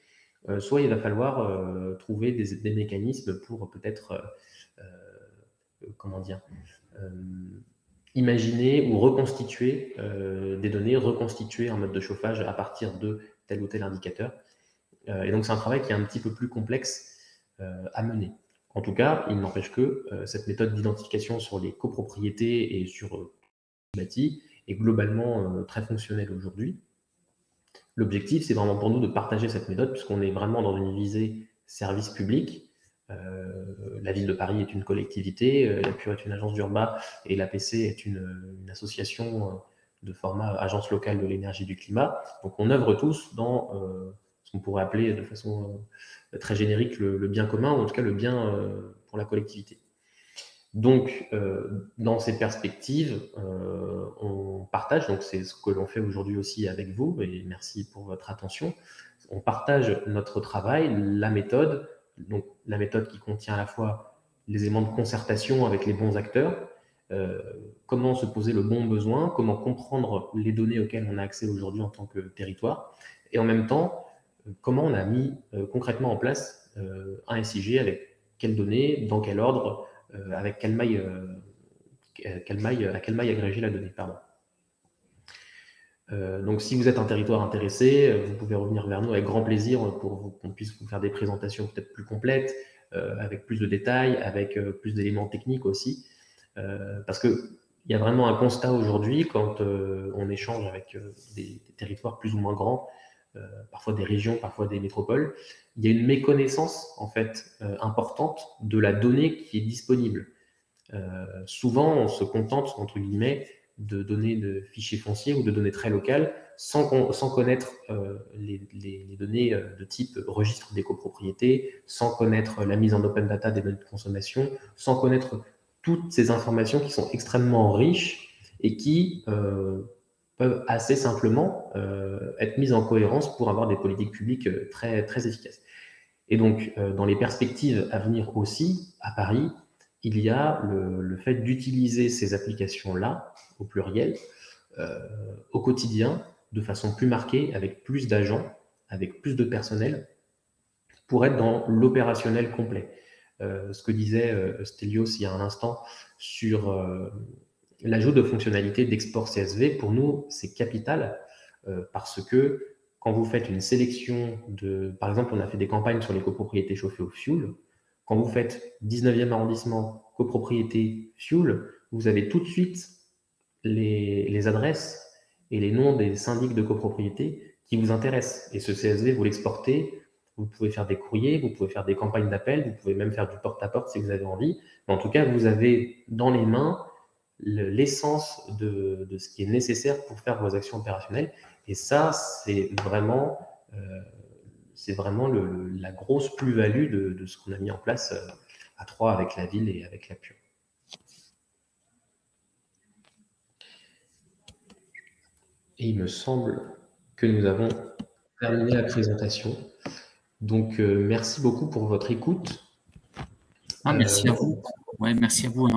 soit il va falloir trouver des mécanismes pour peut-être, imaginer ou reconstituer des données, reconstituer un mode de chauffage à partir de tel ou tel indicateur. Et donc, c'est un travail qui est un petit peu plus complexe à mener. En tout cas, il n'empêche que cette méthode d'identification sur les copropriétés et sur bâti est globalement très fonctionnelle aujourd'hui. L'objectif, c'est vraiment pour nous de partager cette méthode, puisqu'on est vraiment dans une visée service public. La ville de Paris est une collectivité, la PUR est une agence d'urbain et l'APC est une association de format agence locale de l'énergie et du climat. Donc on œuvre tous dans ce qu'on pourrait appeler de façon très générique le bien commun, ou en tout cas le bien pour la collectivité. Donc, dans ces perspectives, on partage, donc c'est ce que l'on fait aujourd'hui aussi avec vous, et merci pour votre attention. On partage notre travail, la méthode, donc la méthode qui contient à la fois les éléments de concertation avec les bons acteurs, comment se poser le bon besoin, comment comprendre les données auxquelles on a accès aujourd'hui en tant que territoire, et en même temps, comment on a mis concrètement en place un SIG, avec quelles données, dans quel ordre, avec à quelle maille agréger la donnée. Pardon. Donc, si vous êtes un territoire intéressé, vous pouvez revenir vers nous avec grand plaisir pour qu'on puisse vous faire des présentations peut-être plus complètes, avec plus de détails, avec plus d'éléments techniques aussi. Parce qu'il y a vraiment un constat aujourd'hui quand on échange avec des territoires plus ou moins grands, parfois des régions, parfois des métropoles. Il y a une méconnaissance en fait importante de la donnée qui est disponible. Souvent, on se contente, entre guillemets, de données de fichiers fonciers ou de données très locales sans connaître les données de type registre des copropriétés, sans connaître la mise en open data des données de consommation, sans connaître toutes ces informations qui sont extrêmement riches et qui peuvent assez simplement être mises en cohérence pour avoir des politiques publiques très, très efficaces. Et donc, dans les perspectives à venir aussi, à Paris, il y a le fait d'utiliser ces applications-là, au pluriel, au quotidien, de façon plus marquée, avec plus d'agents, avec plus de personnel, pour être dans l'opérationnel complet. Ce que disait Stelios il y a un instant sur l'ajout de fonctionnalités d'export CSV, pour nous, c'est capital, parce que quand vous faites une sélection de... Par exemple, on a fait des campagnes sur les copropriétés chauffées au fioul. Quand vous faites 19e arrondissement, copropriété fioul, vous avez tout de suite les adresses et les noms des syndics de copropriété qui vous intéressent. Et ce CSV, vous l'exportez, vous pouvez faire des courriers, vous pouvez faire des campagnes d'appel, vous pouvez même faire du porte-à-porte si vous avez envie. Mais en tout cas, vous avez dans les mains l'essence de ce qui est nécessaire pour faire vos actions opérationnelles. Et ça, c'est vraiment la grosse plus-value de ce qu'on a mis en place à Troyes avec la ville et avec la PUR. Et il me semble que nous avons terminé la présentation. Donc, merci beaucoup pour votre écoute.
Merci à vous. Ouais, merci à vous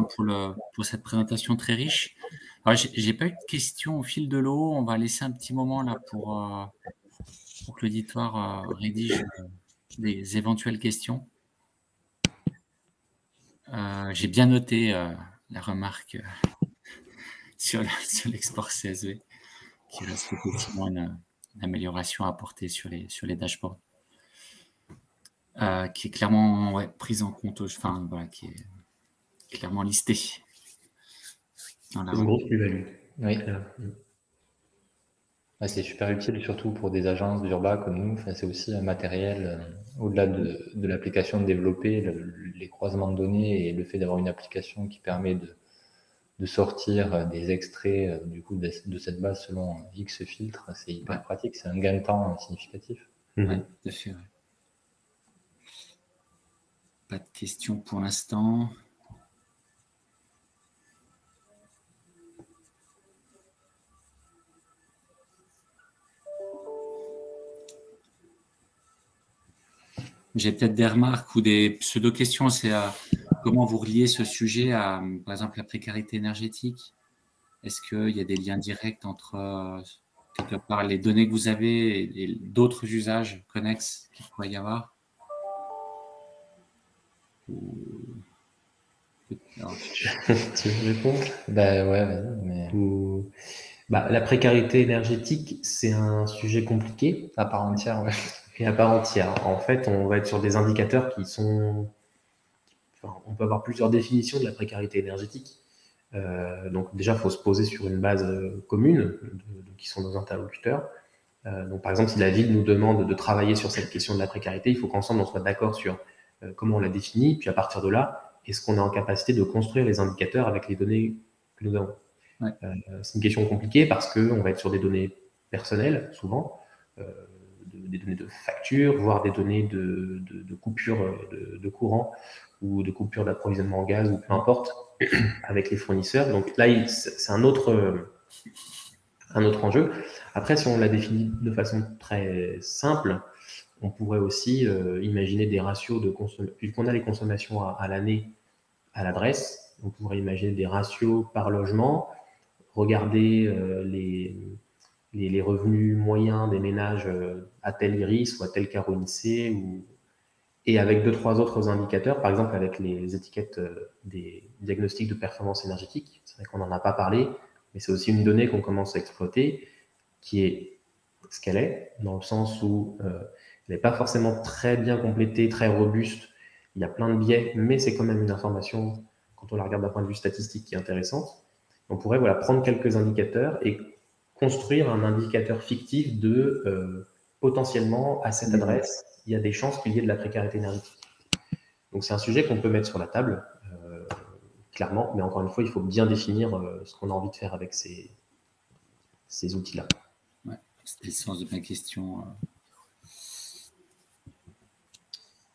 pour cette présentation très riche. Alors, j'ai pas eu de questions au fil de l'eau. On va laisser un petit moment là pour que l'auditoire rédige des éventuelles questions. J'ai bien noté la remarque sur l'export CSV, qui reste effectivement une amélioration à apporter sur les dashboards, qui est clairement prise en compte, enfin voilà, qui est clairement listée.
C'est une grosse plus-value.
Oui. C'est super utile, surtout pour des agences d'urbain comme nous. Enfin, c'est aussi un matériel, au-delà de l'application développée, les croisements de données et le fait d'avoir une application qui permet de sortir des extraits du coup de cette base selon X filtres, c'est hyper pratique, c'est un gain de temps significatif.
Oui, tout à fait. Ouais. Pas de questions pour l'instant. J'ai peut-être des remarques ou des pseudo-questions. C'est comment vous reliez ce sujet à, par exemple, la précarité énergétique? Est-ce qu'il y a des liens directs entre, quelque part, les données que vous avez et d'autres usages connexes qu'il pourrait y avoir?
Tu veux répondre?
Ouais, vas-y.
La précarité énergétique, c'est un sujet compliqué.
À part entière, ouais.
Et à part entière. En fait, on va être sur des indicateurs qui sont on peut avoir plusieurs définitions de la précarité énergétique. Donc déjà, il faut se poser sur une base commune de qui sont nos interlocuteurs. Donc par exemple, si la ville nous demande de travailler sur cette question de la précarité, il faut qu'ensemble on soit d'accord sur comment on la définit, puis à partir de là, est-ce qu'on est en capacité de construire les indicateurs avec les données que nous avons.
Ouais.
C'est une question compliquée parce qu'on va être sur des données personnelles, souvent, des données de facture, voire des données de coupure de courant ou de coupure d'approvisionnement en gaz, ou peu importe, avec les fournisseurs. Donc là, c'est un autre enjeu. Après, si on la définit de façon très simple, on pourrait aussi imaginer des ratios de consommation. Puisqu'on a les consommations à l'année à l'adresse, on pourrait imaginer des ratios par logement, regarder les revenus moyens des ménages à tel IRIS ou à tel carreau INSEE, et avec 2-3 autres indicateurs, par exemple avec les étiquettes des diagnostics de performance énergétique. C'est vrai qu'on n'en a pas parlé, mais c'est aussi une donnée qu'on commence à exploiter, qui est ce qu'elle est, dans le sens où elle n'est pas forcément très bien complétée, très robuste. Il y a plein de biais, mais c'est quand même une information, quand on la regarde d'un point de vue statistique, qui est intéressante. On pourrait prendre quelques indicateurs et construire un indicateur fictif de potentiellement, à cette adresse, il y a des chances qu'il y ait de la précarité énergétique. Donc c'est un sujet qu'on peut mettre sur la table, clairement, mais encore une fois, il faut bien définir ce qu'on a envie de faire avec ces outils-là.
Ouais, c'était le sens de ma question.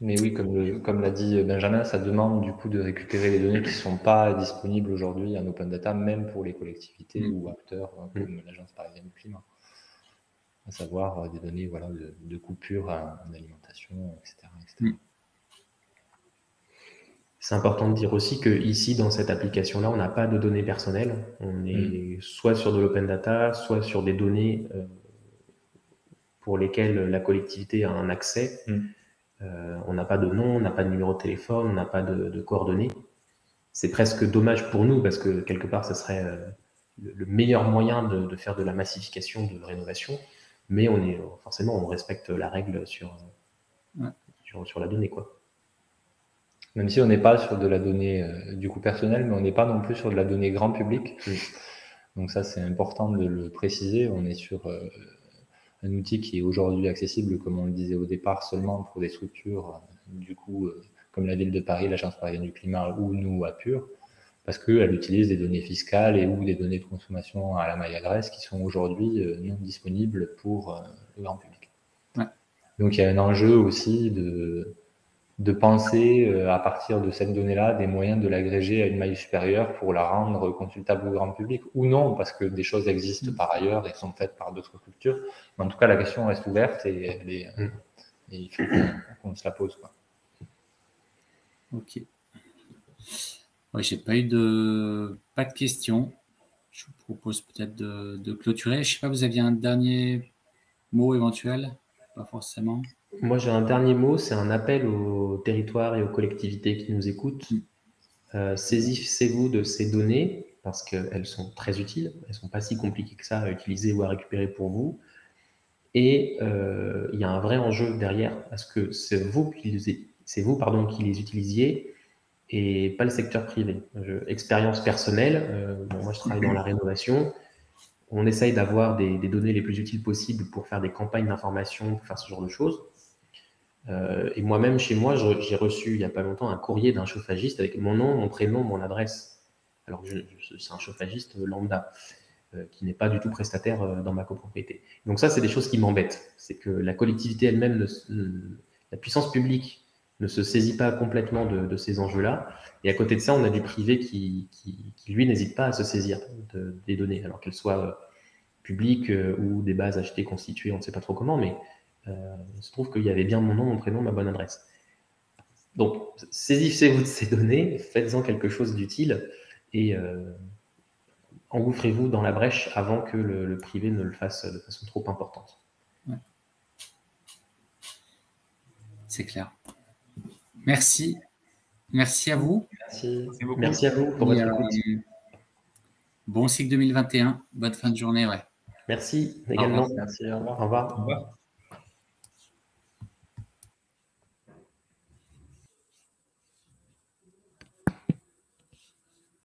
Mais oui, comme l'a dit Benjamin, ça demande du coup de récupérer les données qui ne sont pas disponibles aujourd'hui en open data, même pour les collectivités ou acteurs comme l'Agence parisienne du climat. À savoir des données de coupure en alimentation, etc.
C'est important de dire aussi qu'ici, dans cette application-là, on n'a pas de données personnelles. On est soit sur de l'open data, soit sur des données pour lesquelles la collectivité a un accès. On n'a pas de nom, on n'a pas de numéro de téléphone, on n'a pas de coordonnées. C'est presque dommage pour nous parce que quelque part, ce serait le meilleur moyen de faire de la massification de rénovation. Mais forcément, on respecte la règle sur la donnée, quoi.
Même si on n'est pas sur de la donnée du coup personnelle, mais on n'est pas non plus sur de la donnée grand public. Donc ça, c'est important de le préciser. On est sur un outil qui est aujourd'hui accessible, comme on le disait au départ, seulement pour des structures, du coup, comme la Ville de Paris, l'Agence parisienne du climat ou nous à Pure, parce qu'elle utilise des données fiscales ou des données de consommation à la maille adresse qui sont aujourd'hui non disponibles pour le grand public.
Ouais.
Donc il y a un enjeu aussi de penser à partir de cette donnée-là des moyens de l'agréger à une maille supérieure pour la rendre consultable au grand public, ou non, parce que des choses existent par ailleurs et sont faites par d'autres cultures. Mais en tout cas, la question reste ouverte et il faut qu'on se la pose, quoi.
Ok. Ouais, j'ai pas de questions. Je vous propose peut-être de clôturer. Je sais pas, vous aviez un dernier mot éventuel? Pas forcément.
Moi, j'ai un dernier mot, c'est un appel aux territoires et aux collectivités qui nous écoutent. Saisissez-vous de ces données parce qu'elles sont très utiles. Elles ne sont pas si compliquées que ça à utiliser ou à récupérer pour vous. Et il y a un vrai enjeu derrière parce que c'est vous qui les utilisiez et pas le secteur privé. Expérience personnelle, moi je travaille dans la rénovation. On essaye d'avoir des données les plus utiles possibles pour faire des campagnes d'information, pour faire ce genre de choses. Et moi-même, chez moi, j'ai reçu il n'y a pas longtemps un courrier d'un chauffagiste avec mon nom, mon prénom, mon adresse. Alors que c'est un chauffagiste lambda qui n'est pas du tout prestataire dans ma copropriété. Donc ça, c'est des choses qui m'embêtent. C'est que la collectivité elle-même, la puissance publique ne se saisit pas complètement de ces enjeux-là. Et à côté de ça, on a du privé qui lui, n'hésite pas à se saisir des données, alors qu'elles soient publiques ou des bases achetées, constituées, on ne sait pas trop comment, mais il se trouve qu'il y avait bien mon nom, mon prénom, ma bonne adresse. Donc, saisissez-vous de ces données, faites-en quelque chose d'utile et engouffrez-vous dans la brèche avant que le privé ne le fasse de façon trop importante.
Ouais. C'est clair. Merci. Merci à vous.
Merci à vous pour votre écoute.
Bon cycle 2021. Bonne fin de journée. Ouais.
Merci également.
Merci, au revoir.
Au revoir.
Au revoir.